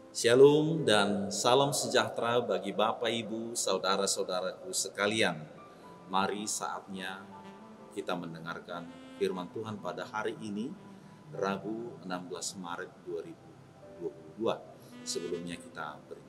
Shalom dan salam sejahtera bagi Bapak, Ibu, saudara-saudaraku sekalian. Mari saatnya kita mendengarkan firman Tuhan pada hari ini, Rabu 16 Maret 2022. Sebelumnya kita bernyanyi.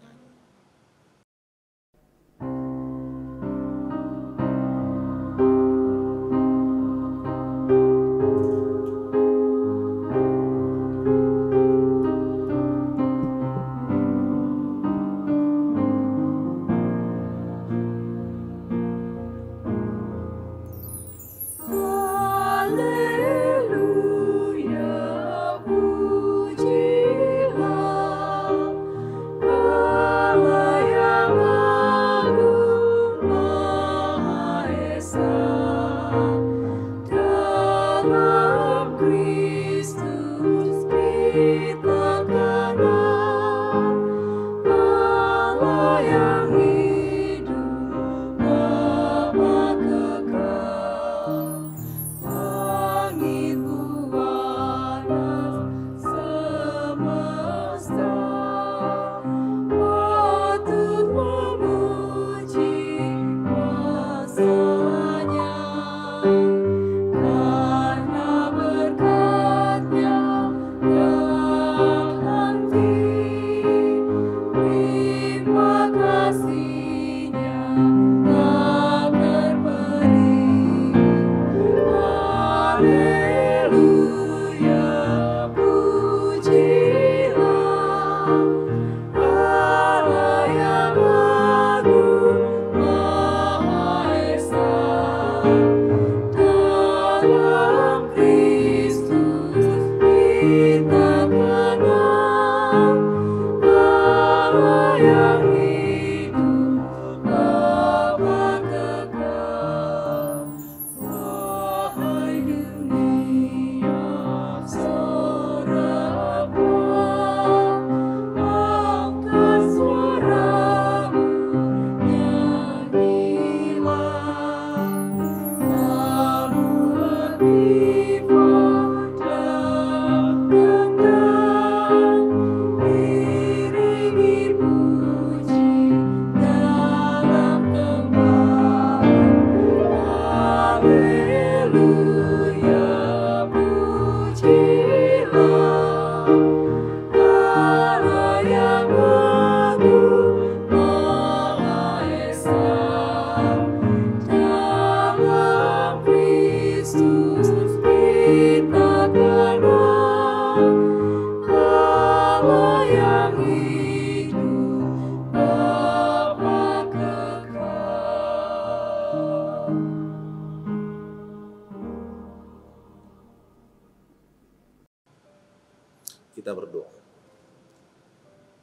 Kita berdoa.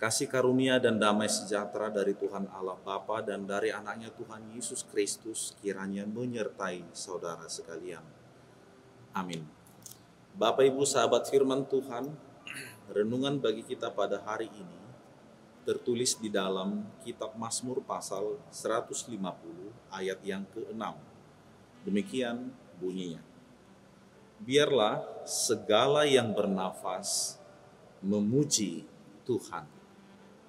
Kasih karunia dan damai sejahtera dari Tuhan Allah Bapa dan dari anaknya Tuhan Yesus Kristus kiranya menyertai saudara sekalian. Amin. Bapak, Ibu, sahabat firman Tuhan, renungan bagi kita pada hari ini tertulis di dalam kitab Mazmur pasal 150 ayat yang ke-6. Demikian bunyinya. Biarlah segala yang bernafas memuji Tuhan.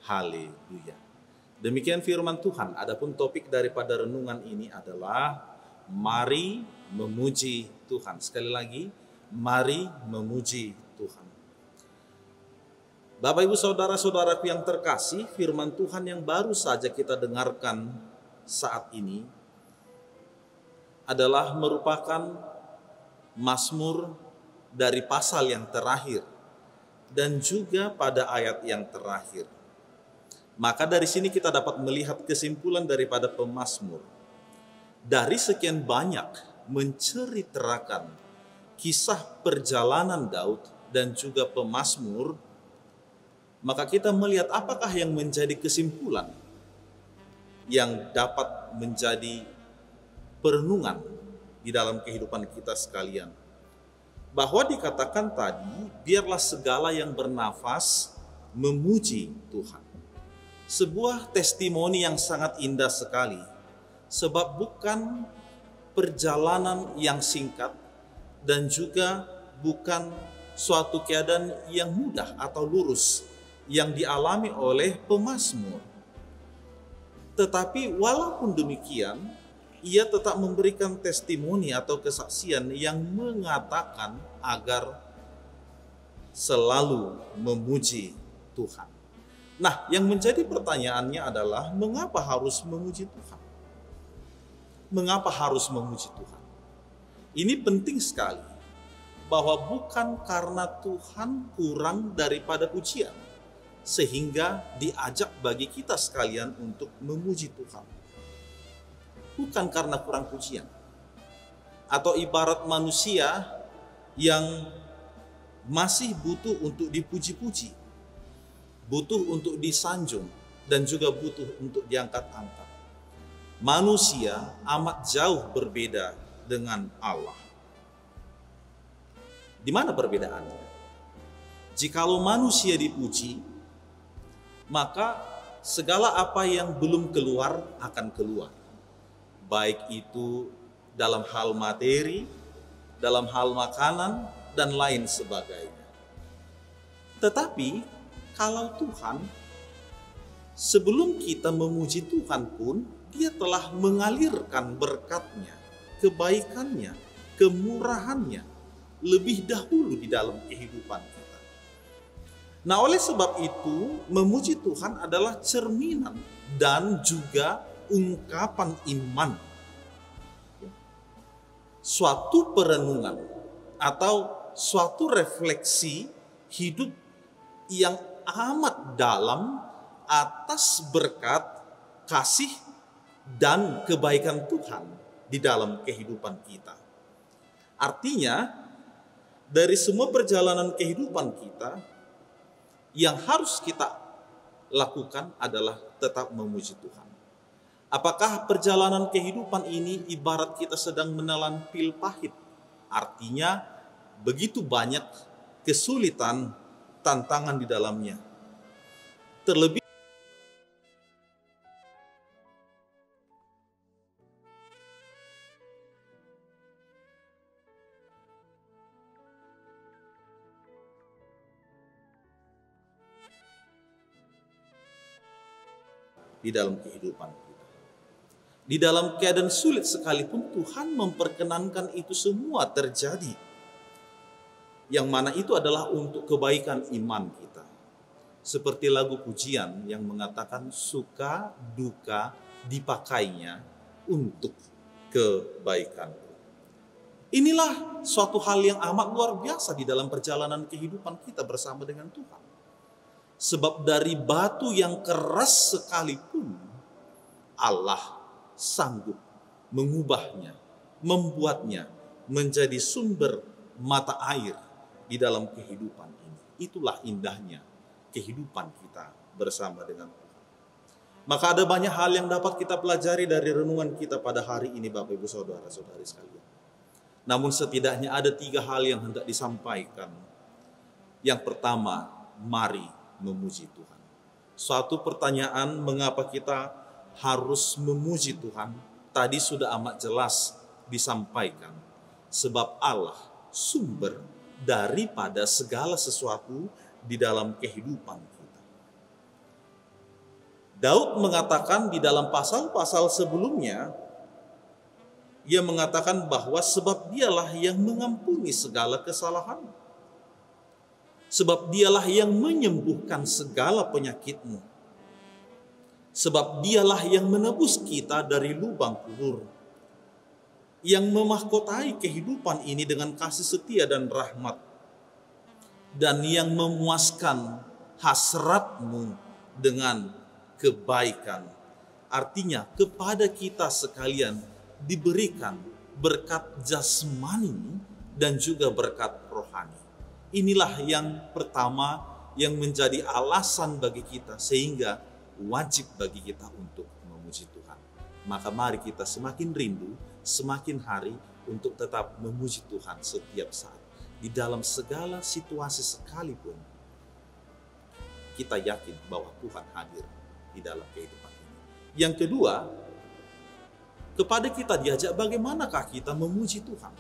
Haleluya. Demikian firman Tuhan. Adapun topik daripada renungan ini adalah mari memuji Tuhan. Sekali lagi, mari memuji Tuhan. Bapak, Ibu, saudara-saudaraku yang terkasih, firman Tuhan yang baru saja kita dengarkan saat ini adalah merupakan Mazmur dari pasal yang terakhir dan juga pada ayat yang terakhir. Maka dari sini kita dapat melihat kesimpulan daripada pemazmur. Dari sekian banyak menceritakan kisah perjalanan Daud dan juga pemazmur, maka kita melihat apakah yang menjadi kesimpulan yang dapat menjadi perenungan di dalam kehidupan kita sekalian. Bahwa dikatakan tadi, biarlah segala yang bernafas memuji Tuhan. Sebuah testimoni yang sangat indah sekali. Sebab bukan perjalanan yang singkat dan juga bukan suatu keadaan yang mudah atau lurus yang dialami oleh pemazmur. Tetapi walaupun demikian, ia tetap memberikan testimoni atau kesaksian yang mengatakan agar selalu memuji Tuhan. Nah, yang menjadi pertanyaannya adalah mengapa harus memuji Tuhan? Mengapa harus memuji Tuhan? Ini penting sekali, bahwa bukan karena Tuhan kurang daripada pujian, sehingga diajak bagi kita sekalian untuk memuji Tuhan. Bukan karena kurang pujian. Atau ibarat manusia yang masih butuh untuk dipuji-puji, butuh untuk disanjung, dan juga butuh untuk diangkat-angkat. Manusia amat jauh berbeda dengan Allah. Di mana perbedaannya? Jikalau manusia dipuji, maka segala apa yang belum keluar akan keluar. Baik itu dalam hal materi, dalam hal makanan, dan lain sebagainya. Tetapi kalau Tuhan, sebelum kita memuji Tuhan pun, Dia telah mengalirkan berkat-Nya, kebaikan-Nya, kemurahan-Nya lebih dahulu di dalam kehidupan kita. Nah, oleh sebab itu, memuji Tuhan adalah cerminan dan juga ungkapan iman. Suatu perenungan atau suatu refleksi hidup yang amat dalam atas berkat, kasih, dan kebaikan Tuhan di dalam kehidupan kita. Artinya, dari semua perjalanan kehidupan kita, yang harus kita lakukan adalah tetap memuji Tuhan. Apakah perjalanan kehidupan ini ibarat kita sedang menelan pil pahit? Artinya, begitu banyak kesulitan, tantangan di dalamnya. Terlebih di dalam kehidupan kita. Di dalam keadaan sulit sekalipun Tuhan memperkenankan itu semua terjadi. Yang mana itu adalah untuk kebaikan iman kita. Seperti lagu pujian yang mengatakan suka duka dipakainya untuk kebaikan. Inilah suatu hal yang amat luar biasa di dalam perjalanan kehidupan kita bersama dengan Tuhan. Sebab dari batu yang keras sekalipun Allah sanggup mengubahnya, membuatnya menjadi sumber mata air di dalam kehidupan ini. Itulah indahnya kehidupan kita bersama dengan Tuhan. Maka ada banyak hal yang dapat kita pelajari dari renungan kita pada hari ini, Bapak Ibu Saudara-saudari sekalian. Namun setidaknya ada 3 hal yang hendak disampaikan. Yang pertama, mari memuji Tuhan. Suatu pertanyaan, mengapa kita harus memuji Tuhan? Tadi sudah amat jelas disampaikan. Sebab Allah sumber daripada segala sesuatu di dalam kehidupan kita. Daud mengatakan di dalam pasal-pasal sebelumnya, ia mengatakan bahwa sebab Dialah yang mengampuni segala kesalahan. Sebab Dialah yang menyembuhkan segala penyakitmu. Sebab Dialah yang menebus kita dari lubang kubur. Yang memahkotai kehidupan ini dengan kasih setia dan rahmat. Dan yang memuaskan hasratmu dengan kebaikan. Artinya kepada kita sekalian diberikan berkat jasmani dan juga berkat rohani. Inilah yang pertama yang menjadi alasan bagi kita sehingga wajib bagi kita untuk memuji Tuhan. Maka mari kita semakin rindu, semakin hari untuk tetap memuji Tuhan setiap saat. Di dalam segala situasi sekalipun, kita yakin bahwa Tuhan hadir di dalam kehidupan ini. Yang kedua, kepada kita diajak bagaimanakah kita memuji Tuhan.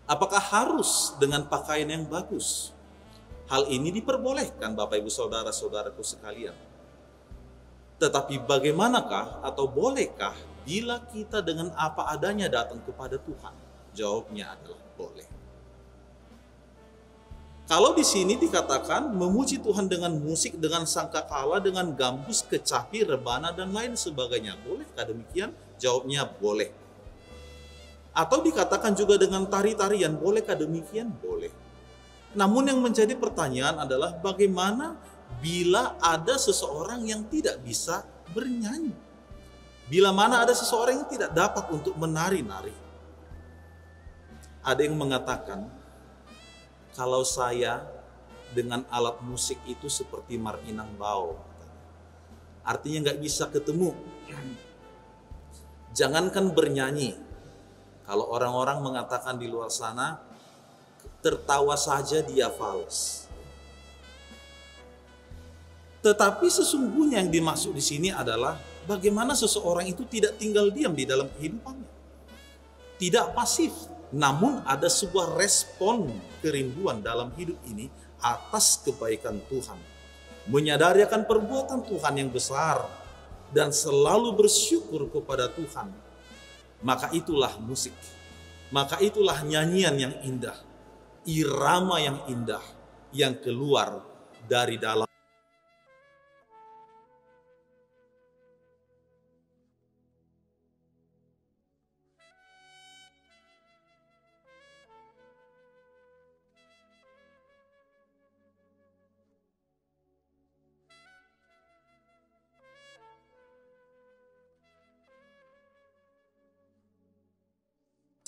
Apakah harus dengan pakaian yang bagus? Hal ini diperbolehkan Bapak Ibu Saudara-saudaraku sekalian. Tetapi bagaimanakah atau bolehkah bila kita dengan apa adanya datang kepada Tuhan? Jawabnya adalah boleh. Kalau di sini dikatakan memuji Tuhan dengan musik, dengan sangkakala, dengan gambus, kecapi, rebana, dan lain sebagainya. Bolehkah demikian? Jawabnya boleh. Atau dikatakan juga dengan tari-tarian. Bolehkah demikian? Boleh. Namun yang menjadi pertanyaan adalah bagaimana bila ada seseorang yang tidak bisa bernyanyi? Bila mana ada seseorang yang tidak dapat untuk menari-nari? Ada yang mengatakan, kalau saya dengan alat musik itu seperti Marinang Bau. Artinya nggak bisa ketemu. Jangankan bernyanyi. Kalau orang-orang mengatakan di luar sana, tertawa saja dia fals. Tetapi sesungguhnya yang dimaksud di sini adalah bagaimana seseorang itu tidak tinggal diam di dalam kehidupannya. Tidak pasif. Namun ada sebuah respon kerinduan dalam hidup ini atas kebaikan Tuhan. Menyadari akan perbuatan Tuhan yang besar dan selalu bersyukur kepada Tuhan. Maka itulah musik. Maka itulah nyanyian yang indah. Irama yang indah yang keluar dari dalam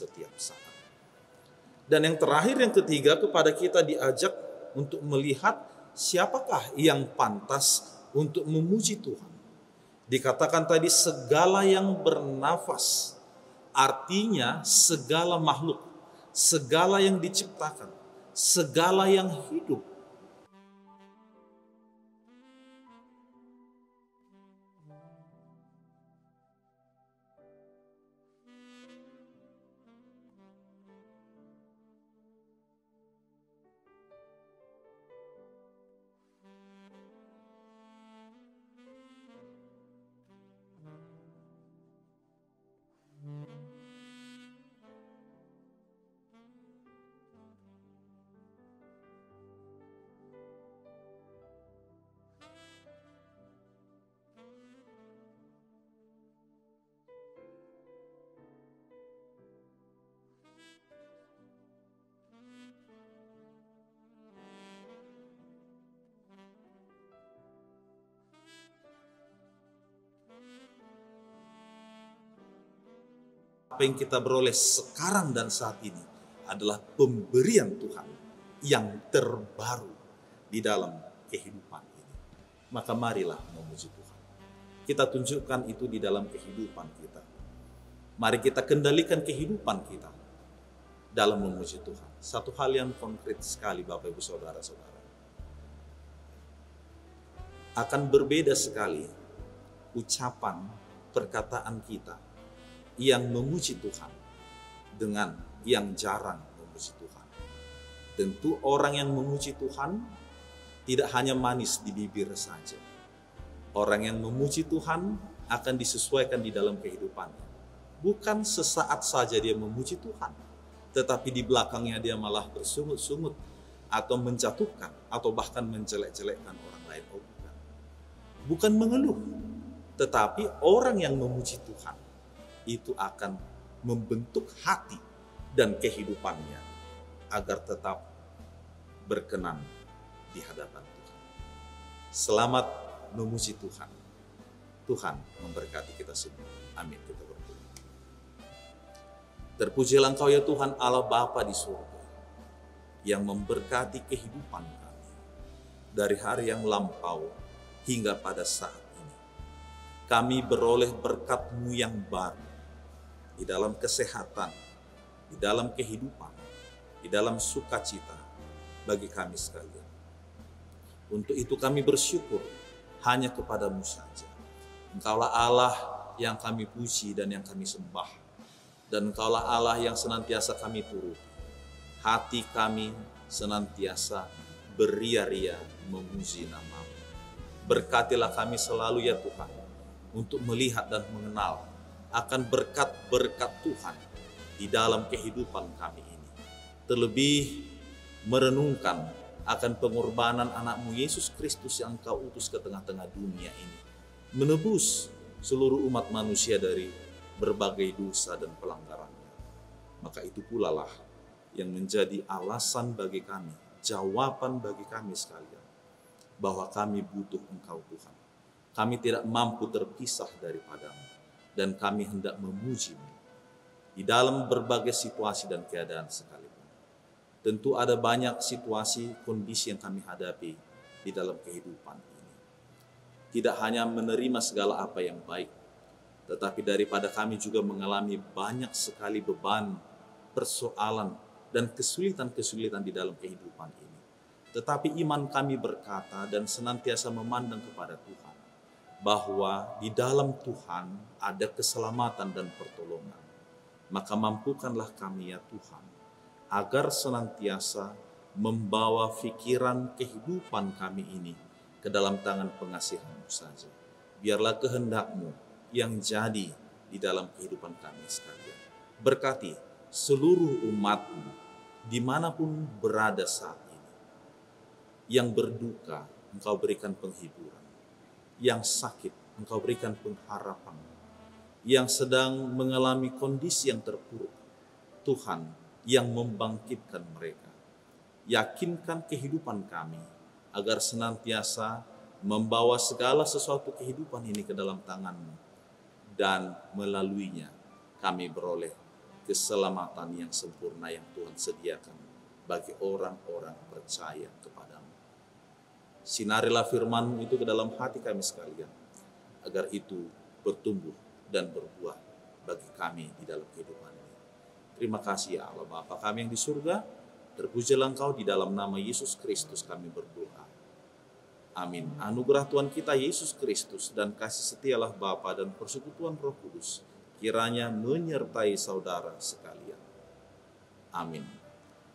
setiap saat. Dan yang terakhir, yang ketiga, kepada kita diajak untuk melihat siapakah yang pantas untuk memuji Tuhan. Dikatakan tadi segala yang bernafas, artinya segala makhluk, segala yang diciptakan, segala yang hidup. Apa yang kita beroleh sekarang dan saat ini adalah pemberian Tuhan yang terbaru di dalam kehidupan ini. Maka marilah memuji Tuhan. Kita tunjukkan itu di dalam kehidupan kita. Mari kita kendalikan kehidupan kita dalam memuji Tuhan. Satu hal yang konkret sekali Bapak Ibu Saudara-saudara. Akan berbeda sekali ucapan perkataan kita yang memuji Tuhan dengan yang jarang memuji Tuhan. Tentu orang yang memuji Tuhan tidak hanya manis di bibir saja. Orang yang memuji Tuhan akan disesuaikan di dalam kehidupannya. Bukan sesaat saja dia memuji Tuhan, tetapi di belakangnya dia malah bersungut-sungut atau menjatuhkan atau bahkan menjelek-jelekkan orang lain. Bukan mengeluh, tetapi orang yang memuji Tuhan itu akan membentuk hati dan kehidupannya agar tetap berkenan di hadapan Tuhan. Selamat memuji Tuhan. Tuhan memberkati kita semua. Amin. Kita berdoa. Terpujilah Engkau ya Tuhan Allah Bapa di surga, yang memberkati kehidupan kami dari hari yang lampau hingga pada saat ini. Kami beroleh berkat-Mu yang baru di dalam kesehatan, di dalam kehidupan, di dalam sukacita bagi kami sekalian. Untuk itu kami bersyukur hanya kepada-Mu saja. Engkaulah Allah yang kami puji dan yang kami sembah. Dan Engkaulah Allah yang senantiasa kami turuti. Hati kami senantiasa beria-ria memuji nama-Mu. Berkatilah kami selalu ya Tuhan, untuk melihat dan mengenal akan berkat-berkat Tuhan di dalam kehidupan kami ini. Terlebih merenungkan akan pengorbanan anak-Mu Yesus Kristus yang Engkau utus ke tengah-tengah dunia ini, menebus seluruh umat manusia dari berbagai dosa dan pelanggarannya. Maka itu pula lah yang menjadi alasan bagi kami, jawaban bagi kami sekalian, bahwa kami butuh Engkau Tuhan. Kami tidak mampu terpisah daripada-Mu, dan kami hendak memuji-Mu di dalam berbagai situasi dan keadaan sekalipun. Tentu ada banyak situasi, kondisi yang kami hadapi di dalam kehidupan ini. Tidak hanya menerima segala apa yang baik, tetapi daripada kami juga mengalami banyak sekali beban, persoalan, dan kesulitan-kesulitan di dalam kehidupan ini. Tetapi iman kami berkata dan senantiasa memandang kepada Tuhan, bahwa di dalam Tuhan ada keselamatan dan pertolongan. Maka mampukanlah kami ya Tuhan, agar senantiasa membawa pikiran kehidupan kami ini ke dalam tangan pengasihan-Mu saja. Biarlah kehendak-Mu yang jadi di dalam kehidupan kami sekalian. Berkati seluruh umat-Mu dimanapun berada saat ini. Yang berduka, Engkau berikan penghiburan. Yang sakit, Engkau berikan pengharapan. Yang sedang mengalami kondisi yang terpuruk, Tuhan yang membangkitkan mereka. Yakinkan kehidupan kami, agar senantiasa membawa segala sesuatu kehidupan ini ke dalam tangan-Mu, dan melaluinya kami beroleh keselamatan yang sempurna yang Tuhan sediakan bagi orang-orang percaya kepada-Mu. Sinarilah firman-Mu itu ke dalam hati kami sekalian, agar itu bertumbuh dan berbuah bagi kami di dalam kehidupan ini. Terima kasih ya Allah Bapa kami yang di surga, terpujilah Engkau, di dalam nama Yesus Kristus kami berdoa. Amin. Anugerah Tuhan kita Yesus Kristus dan kasih setialah Bapa dan persekutuan Roh Kudus kiranya menyertai saudara sekalian. Amin.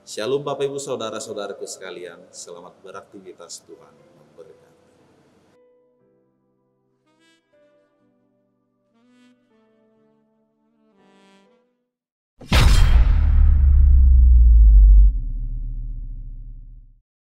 Shalom Bapak Ibu Saudara-saudaraku sekalian, selamat beraktivitas Tuhan.